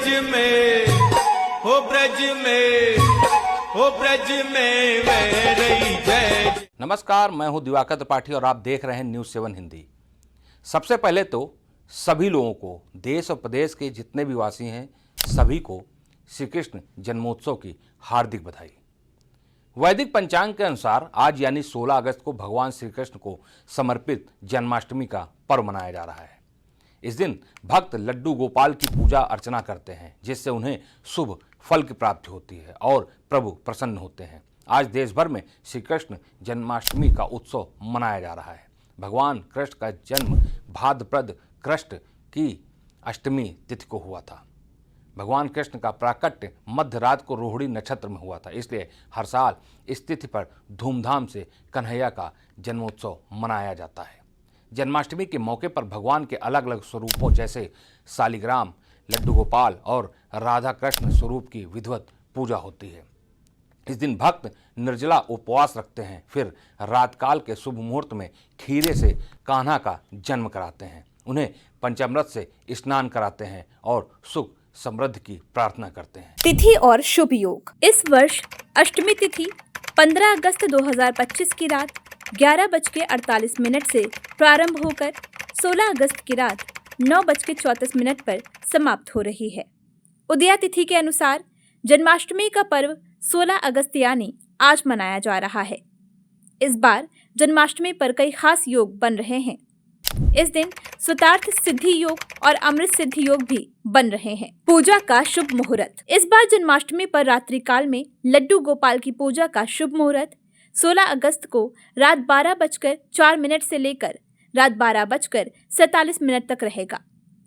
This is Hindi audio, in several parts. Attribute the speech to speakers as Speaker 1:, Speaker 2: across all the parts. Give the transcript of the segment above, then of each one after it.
Speaker 1: ब्रज में, हो ब्रज में, हो ब्रज में वैरई जय।
Speaker 2: नमस्कार, मैं हूं दिवाकर त्रिपाठी और आप देख रहे हैं न्यूज़ 7 हिंदी। सबसे पहले तो सभी लोगों को, देश और प्रदेश के जितने भी वासी हैं, सभी को श्री कृष्ण जन्मोत्सव की हार्दिक बधाई। वैदिक पंचांग के अनुसार आज यानी 16 अगस्त को भगवान श्री कृष्ण को समर्पित जन्माष्टमी का पर्व मनाया जा रहा है। इस दिन भक्त लड्डू गोपाल की पूजा अर्चना करते हैं, जिससे उन्हें शुभ फल की प्राप्ति होती है और प्रभु प्रसन्न होते हैं। आज देश भर में श्री कृष्ण जन्माष्टमी का उत्सव मनाया जा रहा है। भगवान कृष्ण का जन्म भाद्रपद कृष्ण की अष्टमी तिथि को हुआ था। भगवान कृष्ण का प्राकट्य मध्य रात को रोहिणी नक्षत्र में हुआ था, इसलिए हर साल इस तिथि पर धूमधाम से कन्हैया का जन्मोत्सव मनाया जाता है। जन्माष्टमी के मौके पर भगवान के अलग अलग स्वरूपों जैसे सालिग्राम, लड्डू गोपाल और राधा कृष्ण स्वरूप की विधिवत पूजा होती है। इस दिन भक्त निर्जला उपवास रखते हैं, फिर रातकाल के शुभ मुहूर्त में खीरे से कान्हा का जन्म कराते हैं, उन्हें पंचामृत से स्नान कराते हैं और सुख समृद्धि की प्रार्थना करते हैं।
Speaker 3: तिथि और शुभ योग। इस वर्ष अष्टमी तिथि 15 अगस्त 2025 की रात 11:48 से प्रारंभ होकर 16 अगस्त की रात 9:34 पर समाप्त हो रही है। उदया तिथि के अनुसार जन्माष्टमी का पर्व 16 अगस्त यानी आज मनाया जा रहा है। इस बार जन्माष्टमी पर कई खास योग बन रहे हैं। इस दिन सुतार्थ सिद्धि योग और अमृत सिद्धि योग भी बन रहे हैं। पूजा का शुभ मुहूर्त। इस बार जन्माष्टमी पर रात्रि काल में लड्डू गोपाल की पूजा का शुभ मुहूर्त 16 अगस्त को रात 12:04 से लेकर रात 12:47 तक रहेगा।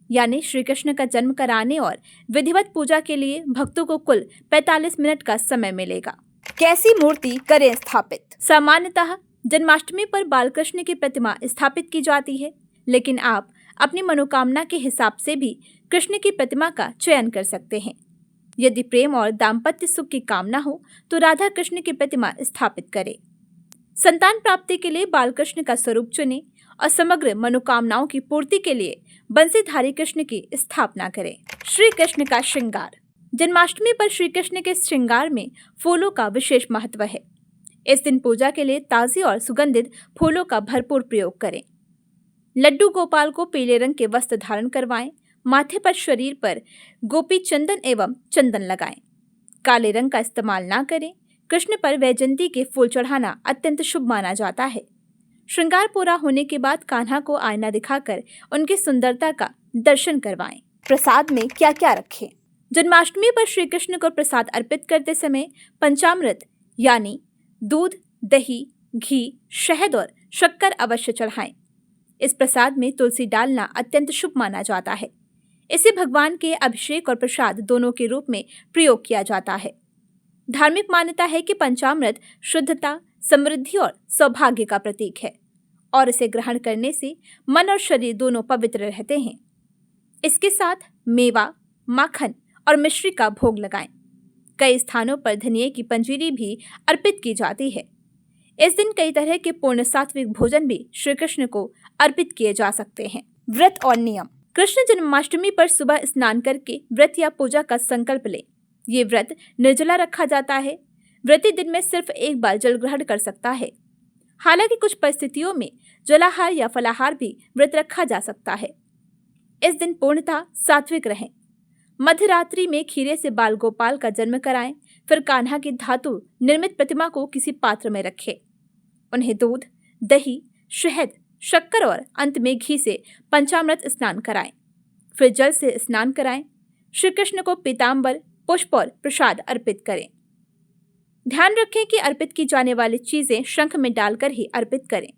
Speaker 3: यानी श्री कृष्ण का जन्म कराने और विधिवत पूजा के लिए भक्तों को कुल 45 मिनट का समय मिलेगा। कैसी मूर्ति करें स्थापित? सामान्यतः जन्माष्टमी पर बालकृष्ण की प्रतिमा स्थापित की जाती है, लेकिन आप अपनी मनोकामना के हिसाब से भी कृष्ण की प्रतिमा का चयन कर सकते हैं। यदि प्रेम और दाम्पत्य सुख की कामना हो तो राधा कृष्ण की प्रतिमा स्थापित करें। संतान प्राप्ति के लिए बालकृष्ण का स्वरूप चुनें और समग्र मनोकामनाओं की पूर्ति के लिए बंसीधारी कृष्ण की स्थापना करें। श्री कृष्ण का श्रृंगार। जन्माष्टमी पर श्री कृष्ण के श्रृंगार में फूलों का विशेष महत्व है। इस दिन पूजा के लिए ताजे और सुगंधित फूलों का भरपूर प्रयोग करें। लड्डू गोपाल को पीले रंग के वस्त्र धारण करवाएं। माथे पर, शरीर पर गोपी चंदन एवं चंदन लगाएं। काले रंग का इस्तेमाल ना करें। कृष्ण पर वैजंती के फूल चढ़ाना अत्यंत शुभ माना जाता है। श्रृंगार पूरा होने के बाद कान्हा को आईना दिखाकर उनकी सुंदरता का दर्शन करवाएं। प्रसाद में क्या क्या रखें? जन्माष्टमी पर श्री कृष्ण को प्रसाद अर्पित करते समय पंचामृत यानी दूध, दही, घी, शहद और शक्कर अवश्य चढ़ाएं। इस प्रसाद में तुलसी डालना अत्यंत शुभ माना जाता है। इसे भगवान के अभिषेक और प्रसाद दोनों के रूप में प्रयोग किया जाता है। धार्मिक मान्यता है कि पंचामृत शुद्धता, समृद्धि और सौभाग्य का प्रतीक है और इसे ग्रहण करने से मन और शरीर दोनों पवित्र रहते हैं। इसके साथ मेवा, माखन और मिश्री का भोग लगाएं। कई स्थानों पर धनिये की पंजीरी भी अर्पित की जाती है। इस दिन कई तरह के पूर्ण सात्विक भोजन भी श्री कृष्ण को अर्पित किए जा सकते हैं। व्रत और नियम। कृष्ण जन्माष्टमी पर सुबह स्नान करके व्रत या पूजा का संकल्प लें। ये व्रत निर्जला रखा जाता है। व्रती दिन में सिर्फ एक बार जल ग्रहण कर सकता है। हालांकि कुछ परिस्थितियों में जलाहार या फलाहार भी व्रत रखा जा सकता है। इस दिन पूर्णतः सात्विक रहें। मध्य रात्रि में खीरे से बाल गोपाल का जन्म कराएं, फिर कान्हा की धातु निर्मित प्रतिमा को किसी पात्र में रखें। उन्हें दूध, दही, शहद, शक्कर और अंत में घी से पंचामृत स्नान कराएं, फिर जल से स्नान कराएं। श्री कृष्ण को पीताम्बर, पुष्प और प्रसाद अर्पित करें। ध्यान रखें कि अर्पित की जाने वाली चीजें शंख में डालकर ही अर्पित करें।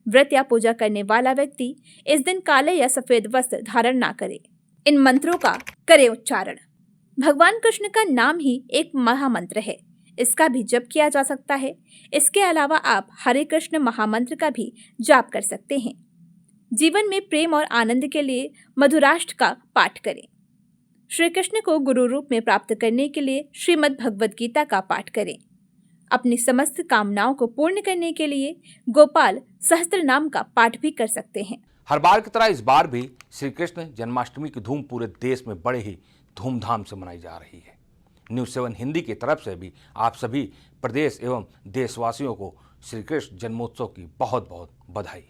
Speaker 3: व्रत या पूजा करने वाला व्यक्ति इस दिन काले या सफेद वस्त्र धारण ना करे। इन मंत्रों का करें उच्चारण। भगवान कृष्ण का नाम ही एक महामंत्र है, इसका भी जप किया जा सकता है। इसके अलावा आप हरे कृष्ण महामंत्र का भी जाप कर सकते हैं। जीवन में प्रेम और आनंद के लिए मधुराष्ट का पाठ करें। श्री कृष्ण को गुरु रूप में प्राप्त करने के लिए श्रीमद् भगवद गीता का पाठ करें। अपनी समस्त कामनाओं को पूर्ण करने के लिए गोपाल सहस्त्र नाम का पाठ भी कर सकते हैं।
Speaker 2: हर बार की तरह इस बार भी श्री कृष्ण जन्माष्टमी की धूम पूरे देश में बड़े ही धूमधाम से मनाई जा रही है। न्यूज़ 7 हिंदी की तरफ से भी आप सभी प्रदेश एवं देशवासियों को श्री कृष्ण जन्मोत्सव की बहुत बहुत बधाई।